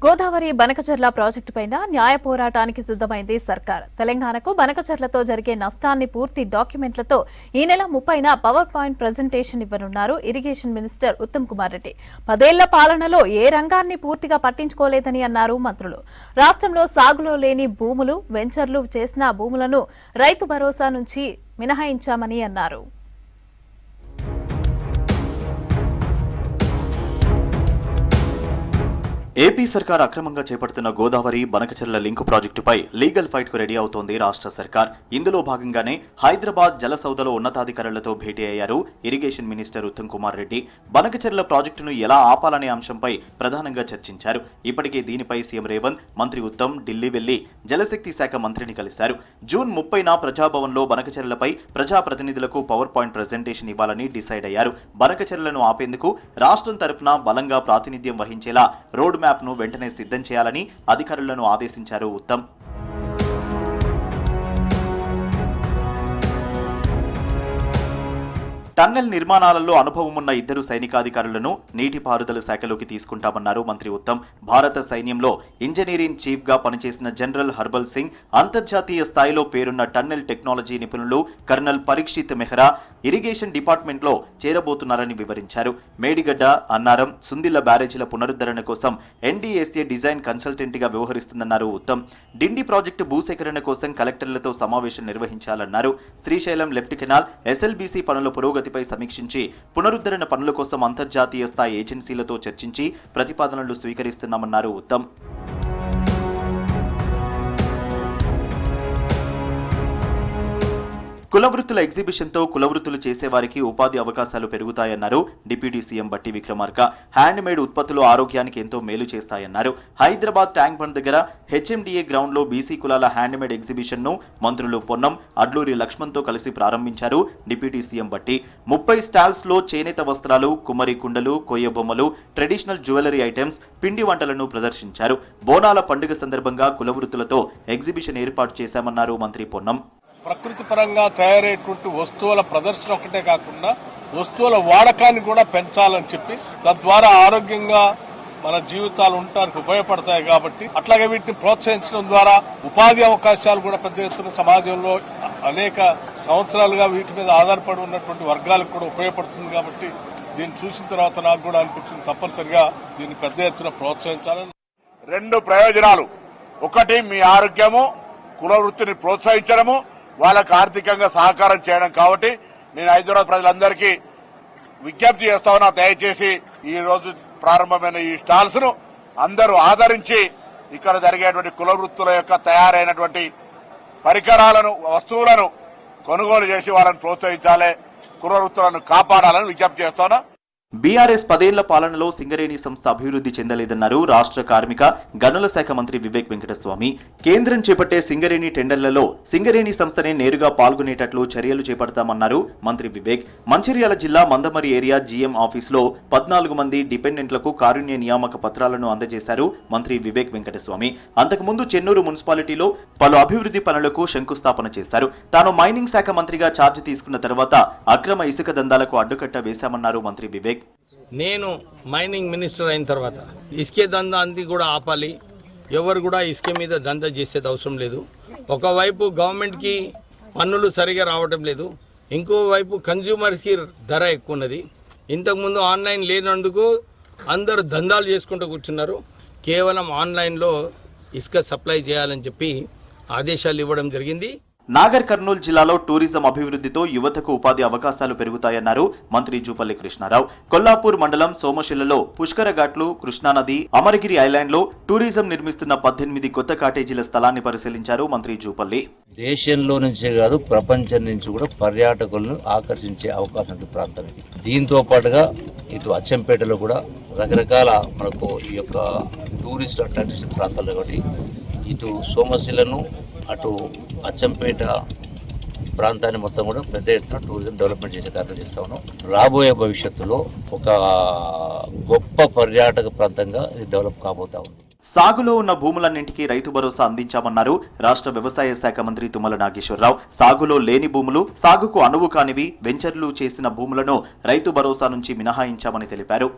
గోదావరి బనకచెర్ల ప్రాజెక్టుపైన న్యాయ పోరాటానికి సిద్ధమైంది సర్కార్. తెలంగాణకు బనకచెర్లతో జరిగే నష్టాన్ని పూర్తి డాక్యుమెంట్లతో ఈ నెల 30న పవర్ పాయింట్ ప్రెజెంటేషన్ ఇవ్వనున్నారు ఇరిగేషన్ మినిస్టర్ ఉత్తమ్ కుమార్ రెడ్డి. 10 ఏళ్ల పాలనలో ఏ రంగాన్ని పూర్తిగా పట్టించుకోలేదని అన్నారు మంత్రులు. రాష్ట్రంలో సాగులో లేని భూములు, వెంచర్లు చేసిన భూములను రైతు భరోసా నుంచి మినహాయించామని అన్నారు. ఏపీ సర్కార్ అక్రమంగా చేపడుతున్న గోదావరి బనకచెర్ల లింకు ప్రాజెక్టుపై లీగల్ ఫైట్ కు రెడీ అవుతోంది రాష్ట్ర సర్కార్. ఇందులో భాగంగానే హైదరాబాద్ జలసౌధలో ఉన్నతాధికారులతో భేటీ అయ్యారు ఇరిగేషన్ మినిస్టర్ ఉత్తమ్ కుమార్ రెడ్డి. బనకచెర్ల ప్రాజెక్టును ఎలా ఆపాలనే అంశంపై ప్రధానంగా చర్చించారు. ఇప్పటికే దీనిపై సీఎం రేవంత్, మంత్రి ఉత్తమ్ ఢిల్లీ వెళ్లి జలశక్తి శాఖ మంత్రిని కలిశారు. జూన్ 30న ప్రజాభవన్లో బనకచెర్లపై ప్రజాప్రతినిధులకు పవర్ పాయింట్ ప్రెజెంటేషన్ ఇవ్వాలని డిసైడ్ అయ్యారు. బనకచెర్లను ఆపేందుకు రాష్ట్రం తరఫున బలంగా ప్రాతినిధ్యం వహించేలా రోడ్ మ్యాప్ ను వెంటనే సిద్ధం చేయాలని అధికారులను ఆదేశించారు ఉత్తమ్. టన్నెల్ నిర్మాణాలలో అనుభవం ఉన్న 2 సైనికాధికారులను నీటిపారుదల శాఖలోకి తీసుకుంటామన్నారు మంత్రి ఉత్తమ్. భారత సైన్యంలో ఇంజనీరింగ్ చీఫ్ గా పనిచేసిన జనరల్ హర్బల్ సింగ్, అంతర్జాతీయ స్థాయిలో పేరున్న టన్నెల్ టెక్నాలజీ నిపుణులు colonel Parikshit Mehra irrigation department లో చేరబోతున్నారని వివరించారు. మేడిగడ్డ, అన్నారం, సుందిల్ల బ్యారేజీల పునరుద్ధరణ కోసం ఎన్డీఎస్ఏ డిజైన్ కన్సల్టెంట్ గా వ్యవహరిస్తుందన్నారు ఉత్తమ్. డిండి ప్రాజెక్టు భూసేకరణ కోసం కలెక్టర్లతో సమావేశం నిర్వహించాలన్నారు. శ్రీశైలం లెఫ్ట్ కెనాల్, ఎస్ఎల్బీసీ పనుల పురోగతి పై సమీక్షించి పునరుద్ధరణ పనుల కోసం అంతర్జాతీయ స్థాయి ఏజెన్సీలతో చర్చించి ప్రతిపాదనలు స్వీకరిస్తున్నామన్నారు ఉత్తమ్. కులవృత్తుల ఎగ్జిబిషన్తో కులవృత్తులు చేసేవారికి ఉపాధి అవకాశాలు పెరుగుతాయన్నారు డిప్యూటీ సీఎం బట్టి విక్రమార్క. హ్యాండ్ మేడ్ ఉత్పత్తులు ఆరోగ్యానికి ఎంతో మేలు చేస్తాయన్నారు. హైదరాబాద్ ట్యాంక్ బండ్ దగ్గర హెచ్ఎండిఏ గ్రౌండ్ లో బీసీ కులాల హ్యాండ్ మేడ్ ఎగ్జిబిషన్ ను మంత్రులు పొన్నం, అడ్లూరి లక్ష్మణ్తో కలిసి ప్రారంభించారు డిప్యూటీ సీఎం బట్టి. 30 స్టాల్స్ లో చేనేత వస్త్రాలు, కుమ్మరి కుండలు, కొయ్య బొమ్మలు, ట్రెడిషనల్ జ్యువెలరీ ఐటమ్స్, పిండి వంటలను ప్రదర్శించారు. బోనాల పండుగ సందర్భంగా కులవృత్తులతో ఎగ్జిబిషన్ ఏర్పాటు చేశామన్నారు మంత్రి పొన్నం. ప్రకృతి పరంగా తయారయ్యేటువంటి వస్తువుల ప్రదర్శన ఒకటే కాకుండా వస్తువుల వాడకాన్ని కూడా పెంచాలని చెప్పి తద్వారా ఆరోగ్యంగా మన జీవితాలు ఉండటానికి ఉపయోగపడతాయి. కాబట్టి అట్లాగే వీటిని ప్రోత్సహించడం ద్వారా ఉపాధి అవకాశాలు కూడా పెద్ద ఎత్తున సమాజంలో అనేక సంవత్సరాలుగా వీటి మీద ఆధారపడి ఉన్నటువంటి వర్గాలకు కూడా ఉపయోగపడుతుంది. కాబట్టి దీన్ని చూసిన తర్వాత నాకు కూడా అనిపించింది తప్పనిసరిగా దీన్ని పెద్ద ఎత్తున ప్రోత్సహించాలని. 2 ప్రయోజనాలు. ఒకటి మీ ఆరోగ్యము, కుల వృత్తిని ప్రోత్సహించడము, వాళ్ళకు ఆర్థికంగా సహకారం చేయడం. కాబట్టి నేను హైదరాబాద్ ప్రజలందరికీ విజ్ఞప్తి చేస్తా ఉన్నా, దయచేసి ఈ రోజు ప్రారంభమైన ఈ స్టాల్స్ ను అందరూ ఆదరించి ఇక్కడ జరిగేటువంటి కుల వృత్తుల యొక్క తయారైనటువంటి పరికరాలను, వస్తువులను కొనుగోలు చేసి వాళ్ళని ప్రోత్సహించాలి, కుల వృత్తులను కాపాడాలని విజ్ఞప్తి చేస్తా ఉన్నా. బీఆర్ఎస్ 10 ఏళ్ల పాలనలో సింగరేణి సంస్థ అభివృద్ధి చెందలేదన్నారు రాష్ట్ర కార్మిక, గనుల శాఖ మంత్రి వివేక్ వెంకటస్వామి. కేంద్రం చేపట్టే సింగరేణి టెండర్లలో సింగరేణి సంస్థనే నేరుగా పాల్గొనేటట్లు చర్యలు చేపడతామన్నారు మంత్రి వివేక్. మంచిర్యాల జిల్లా మందమరి ఏరియా జీఎం ఆఫీసులో 14 మంది డిపెండెంట్లకు కారుణ్య నియామక పత్రాలను అందజేశారు మంత్రి వివేక్ వెంకటస్వామి. అంతకుముందు చెన్నూరు మున్సిపాలిటీలో పలు అభివృద్ధి పనులకు శంకుస్థాపన చేశారు. తాను మైనింగ్ శాఖ మంత్రిగా ఛార్జ్ తీసుకున్న తర్వాత అక్రమ ఇసుక దందాలకు అడ్డుకట్ట వేశామన్నారు మంత్రి వివేక్. నేను మైనింగ్ మినిస్టర్ అయిన తర్వాత ఇసుకే దందా అంది కూడా ఆపాలి. ఎవరు కూడా ఇసుక మీద దందా చేసేది అవసరం లేదు. ఒకవైపు గవర్నమెంట్కి పన్నులు సరిగా రావటం లేదు, ఇంకోవైపు కన్జ్యూమర్స్కి ధర ఎక్కువ ఉన్నది. ఇంతకుముందు ఆన్లైన్ లేనందుకు అందరూ దందాలు చేసుకుంటూ కూర్చున్నారు. కేవలం ఆన్లైన్లో ఇసుక సప్లై చేయాలని చెప్పి ఆదేశాలు ఇవ్వడం జరిగింది. నాగర్ కర్నూలు జిల్లాలో టూరిజం అభివృద్ధితో యువతకు ఉపాధి అవకాశాలు పెరుగుతాయన్నారు మంత్రి జూపల్లి కృష్ణారావు. కొల్లాపూర్ మండలం సోమశిలలో పుష్కర ఘాట్లు, కృష్ణానది, అమరగిరి ఐలాండ్ లో టూరిజం నిర్మిస్తున్న 18 కొత్త కాటేజీల స్థలాన్ని పరిశీలించారు మంత్రి జూపల్లి. దేశంలో నుంచే కాదు, ప్రపంచం నుంచి కూడా పర్యాటకులను ఆకర్షించే అవకాశం ఉంది ప్రాంతానికి. దీంతో పాటుగా ఇటు అచ్చంపేటలో కూడా రకరకాల మనకు ఈ యొక్క టూరిస్ట్ అట్రాక్షన్ ప్రాంతాలు కాబట్టి ఇటు సోమశిలను, అటు అచ్చంపేట ప్రాంతాన్ని మొత్తం కూడా పెద్ద ఎత్తున టూరిజం డెవలప్మెంట్ చేసే కార్యక్రమం చేస్తా ఉన్నాం. రాబోయే భవిష్యత్తులో ఒక గొప్ప పర్యాటక ప్రాంతంగా ఇది డెవలప్ కాబోతా ఉంది. సాగులో ఉన్న భూములన్నింటికీ రైతు భరోసా అందించామన్నారు రాష్ట్ర వ్యవసాయ శాఖ మంత్రి తుమ్మల నాగేశ్వరరావు. సాగులో లేని భూములు, సాగుకు అనువు కానివి, వెంచర్లు చేసిన భూములను రైతు భరోసా నుంచి మినహాయించామని తెలిపారు.